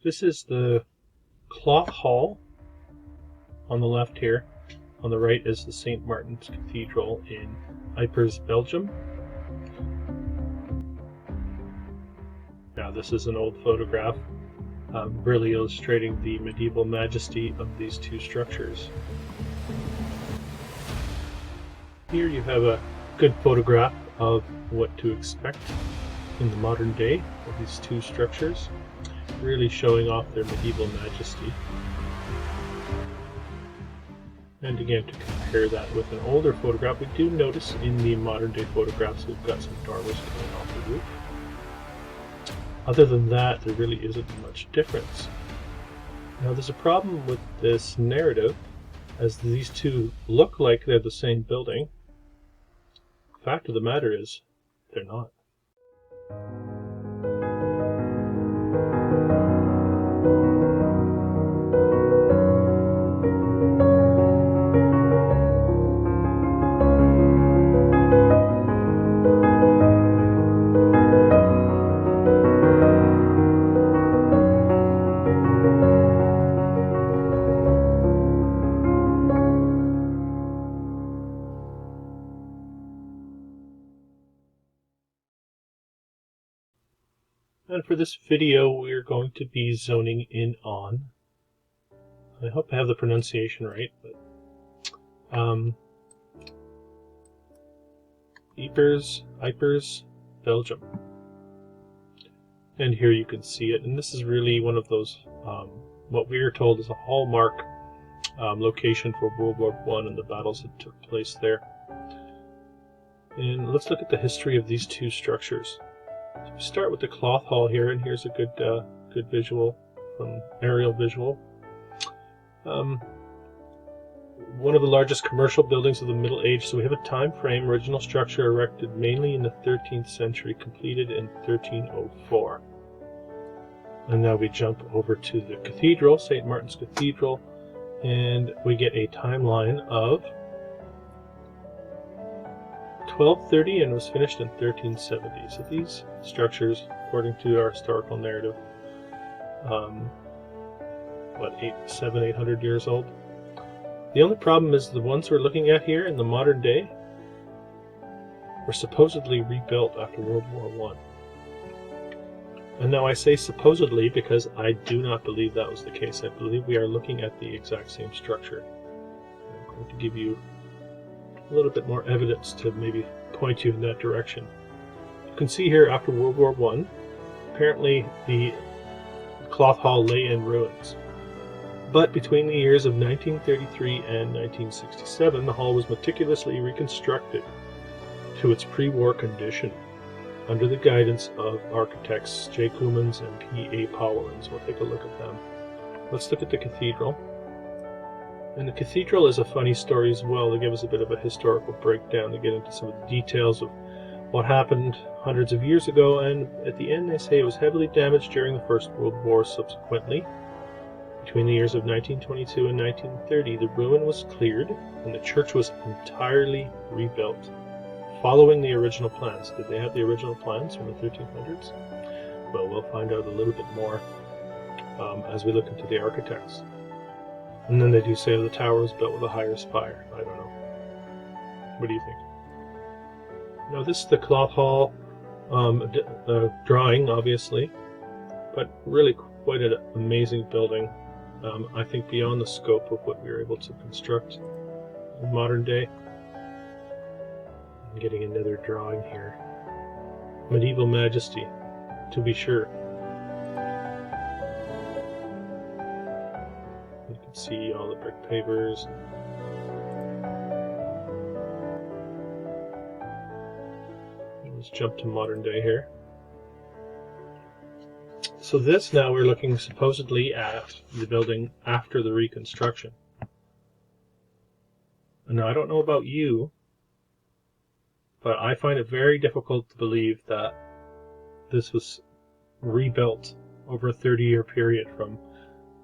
This is the cloth hall on the left here. On the right is the St. Martin's Cathedral in Ypres, Belgium. Now this is an old photograph, really illustrating the medieval majesty of these two structures. Here you have a good photograph of what to expect in the modern day of these two structures, really showing off their medieval majesty. And again, to compare that with an older photograph, we do notice in the modern day photographs we've got some dormers coming off the roof. Other than that, there really isn't much difference. Now there's a problem with this narrative, as these two look like they're the same building. The fact of the matter is, they're not. And for this video, we're going to be zoning in on, I hope I have the pronunciation right, but Ypres, Belgium. And here you can see it, and this is really one of those, what we are told is a hallmark location for World War I and the battles that took place there. And let's look at the history of these two structures. So we start with the cloth hall here, and here's a good visual from aerial visual. One of the largest commercial buildings of the Middle Age. So we have a time frame, original structure erected mainly in the 13th century, completed in 1304. And now we jump over to the cathedral, St. Martin's Cathedral, and we get a timeline of 1230 and was finished in 1370. So these structures, according to our historical narrative, 800 years old. The only problem is the ones we're looking at here in the modern day were supposedly rebuilt after World War I. And now I say supposedly because I do not believe that was the case. I believe we are looking at the exact same structure. I'm going to give you a little bit more evidence to maybe point you in that direction. You can see here after World War I, apparently the cloth hall lay in ruins. But between the years of 1933 and 1967, the hall was meticulously reconstructed to its pre-war condition under the guidance of architects J. Koemans and P. A. Powellins. We'll take a look at them. Let's look at the cathedral. And the cathedral is a funny story as well, to give us a bit of a historical breakdown, to get into some of the details of what happened hundreds of years ago. And at the end they say it was heavily damaged during the First World War. Subsequently, between the years of 1922 and 1930, the ruin was cleared and the church was entirely rebuilt, following the original plans. Did they have the original plans from the 1300s? Well, we'll find out a little bit more as we look into the architects. And then they do say the tower was built with a higher spire. I don't know. What do you think? Now this is the cloth hall drawing, obviously, but really quite an amazing building. I think beyond the scope of what we were able to construct in modern day. I'm getting another drawing here. Medieval majesty, to be sure. You can see all the brick pavers. Let's jump to modern day here. So this, now we're looking supposedly at the building after the reconstruction. And now I don't know about you, but I find it very difficult to believe that this was rebuilt over a 30-year period from,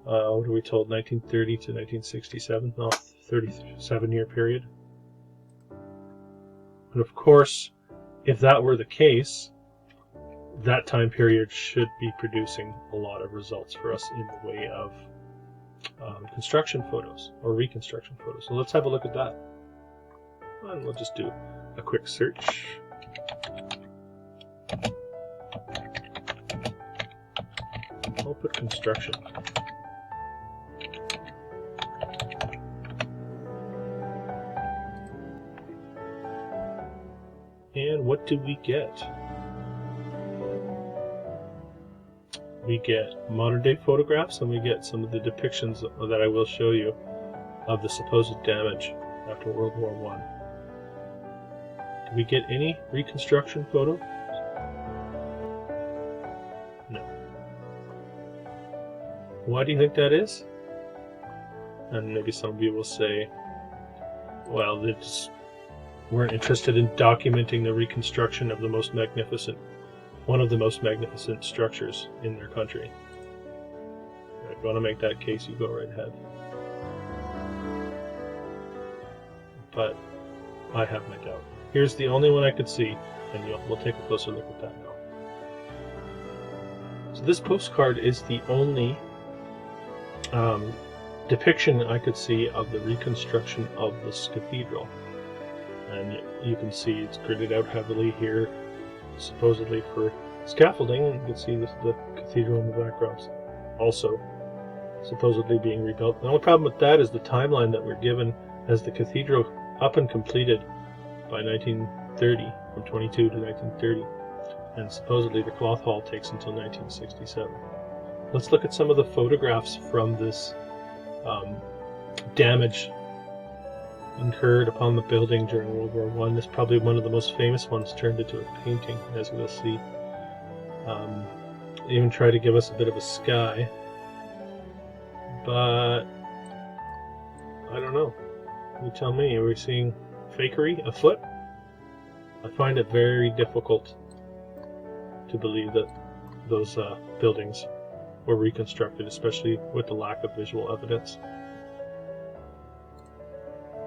what are we told, 1930 to 1967? No, 37-year period. And of course, if that were the case, that time period should be producing a lot of results for us in the way of construction photos or reconstruction photos. So let's have a look at that. And we'll just do a quick search. I'll put construction. And what do we get? We get modern day photographs, and we get some of the depictions that I will show you of the supposed damage after World War I. Do we get any reconstruction photo? No. Why do you think that is? And maybe some of you will say, well, they just weren't interested in documenting the reconstruction of the most magnificent, one of the most magnificent structures in their country. If you want to make that case, you go right ahead. But I have my doubt. Here's the only one I could see, and we'll take a closer look at that now. So this postcard is the only depiction I could see of the reconstruction of this cathedral. And you can see it's gridded out heavily here, supposedly for scaffolding, and you can see the cathedral in the background also supposedly being rebuilt. The only problem with that is the timeline that we're given as the cathedral up and completed by 1930, from 22 to 1930, and supposedly the cloth hall takes until 1967. Let's look at some of the photographs from this damage incurred upon the building during World War I. This is probably one of the most famous ones, turned into a painting, as we'll see. They even try to give us a bit of a sky, but I don't know. You tell me, are we seeing fakery afoot? I find it very difficult to believe that those buildings were reconstructed, especially with the lack of visual evidence.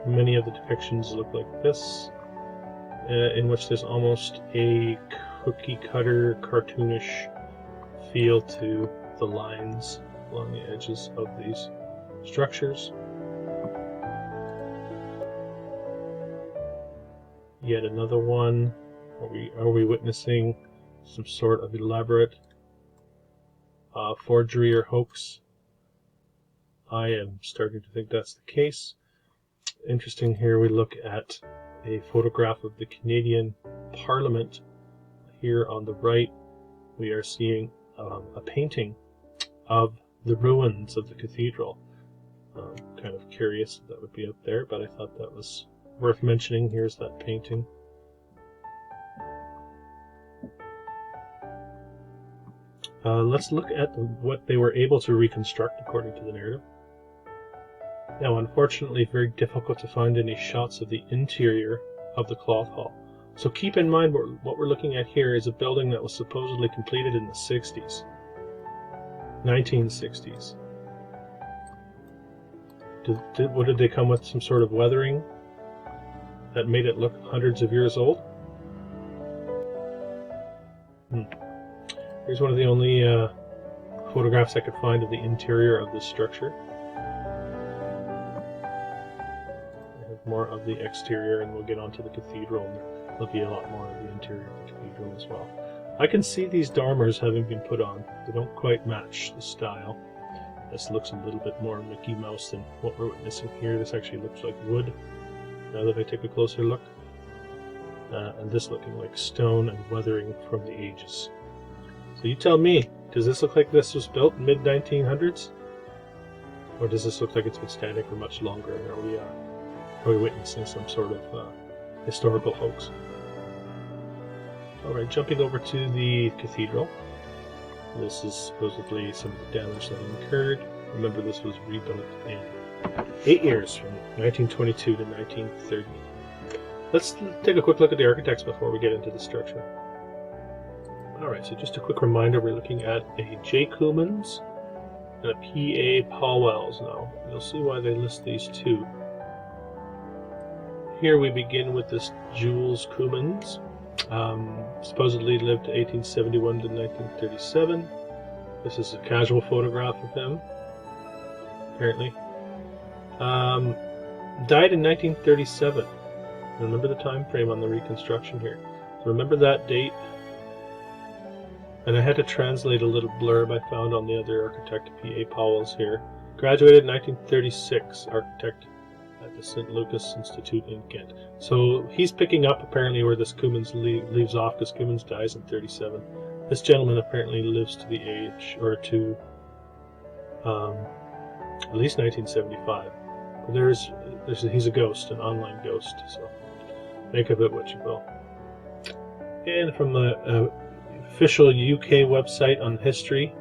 Many of the depictions look like this, in which there's almost a cookie-cutter, cartoonish feel to the lines along the edges of these structures. Yet another one. Are we witnessing some sort of elaborate forgery or hoax? I am starting to think that's the case. Interesting, here we look at a photograph of the Canadian Parliament. Here on the right we are seeing a painting of the ruins of the cathedral. Kind of curious that would be up there, but I thought that was worth mentioning. Here's that painting. Let's look at what they were able to reconstruct according to the narrative. Now, unfortunately, very difficult to find any shots of the interior of the cloth hall. So keep in mind what we're looking at here is a building that was supposedly completed in the 60s, 1960s. Did they come with some sort of weathering that made it look hundreds of years old? Here's one of the only photographs I could find of the interior of this structure. I have more of the exterior, and we'll get onto the cathedral, and there'll be a lot more of the interior of the cathedral as well. I can see these dormers having been put on. They don't quite match the style. This looks a little bit more Mickey Mouse than what we're witnessing here. This actually looks like wood, now that I take a closer look. And this looking like stone and weathering from the ages. So you tell me, does this look like this was built in mid-1900s? Or does this look like it's been standing for much longer? Are we witnessing some sort of historical hoax? Alright, jumping over to the cathedral. This is supposedly some of the damage that incurred. Remember, this was rebuilt in 8 years, from 1922 to 1930. Let's take a quick look at the architects before we get into the structure. Alright, so just a quick reminder, we're looking at a J. Coomans and a P.A. Powell's now. You'll see why they list these two. Here we begin with this Jules Coomans, Supposedly lived 1871 to 1937. This is a casual photograph of him, apparently. Died in 1937. Remember the time frame on the reconstruction here. So remember that date. And I had to translate a little blurb I found on the other architect, P.A. Powell's here. Graduated in 1936, architect at the St. Lucas Institute in Ghent. So he's picking up apparently where this Koemens leaves off, because Koemens dies in 37. This gentleman apparently lives to the age, or to at least 1975. But he's a ghost, an online ghost, so make of it what you will. And from the official UK website on history,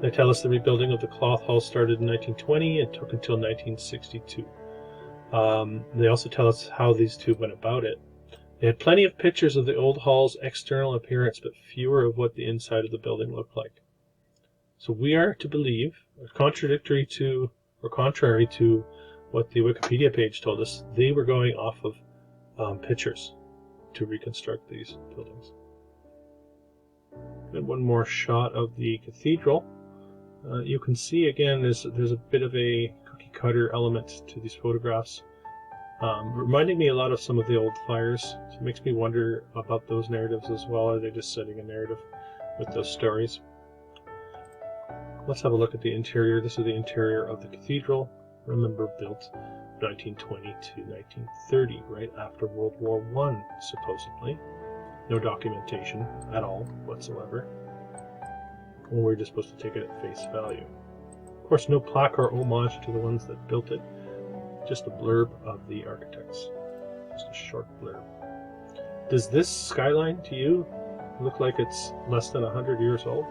they tell us the rebuilding of the Cloth Hall started in 1920 and took until 1962. They also tell us how these two went about it. They had plenty of pictures of the old hall's external appearance, but fewer of what the inside of the building looked like. So we are to believe, contrary to what the Wikipedia page told us, they were going off of pictures to reconstruct these buildings. And one more shot of the cathedral. You can see again there's a bit of a cookie cutter element to these photographs, reminding me a lot of some of the old fires. So it makes me wonder about those narratives as well. Are they just setting a narrative with those stories? Let's have a look at the interior. This is the interior of the cathedral. Remember, built 1920 to 1930, right after World War I, supposedly. No documentation at all whatsoever. Well, we're just supposed to take it at face value. Of course, no plaque or homage to the ones that built it. Just a blurb of the architects. Just a short blurb. Does this skyline to you look like it's less than 100 years old?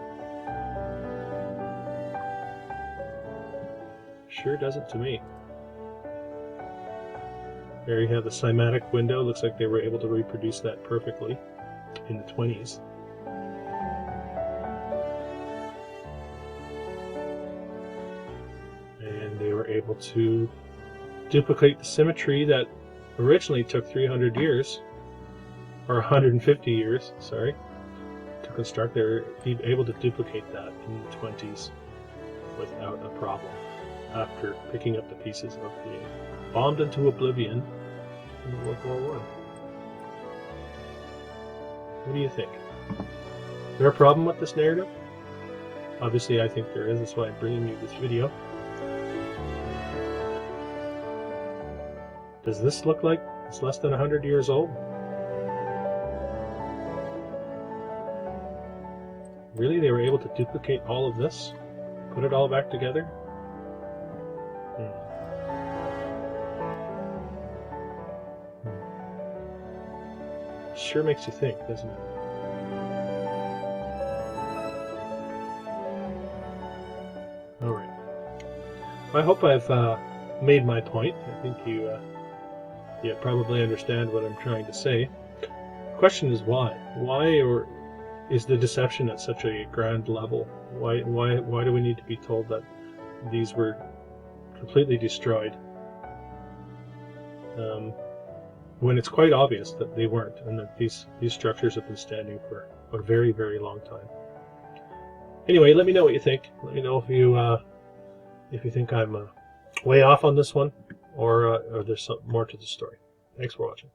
Sure doesn't to me. There you have the cymatic window. Looks like they were able to reproduce that perfectly in the 20s. And they were able to duplicate the symmetry that originally took 300 years, or 150 years, sorry, to construct. They were able to duplicate that in the 20s without a problem, after picking up the pieces of the bombed into oblivion in World War I. What do you think? Is there a problem with this narrative? Obviously I think there is, that's why I'm bringing you this video. Does this look like it's less than 100 years old? Really? They were able to duplicate all of this? Put it all back together? Sure makes you think, doesn't it? Alright. I hope I've made my point. I think you probably understand what I'm trying to say. The question is why? Why, or is the deception at such a grand level? Why do we need to be told that these were completely destroyed? When it's quite obvious that they weren't, and that these structures have been standing for a very, very long time. Anyway, let me know what you think. Let me know if you think I'm way off on this one, or there's something more to the story. Thanks for watching.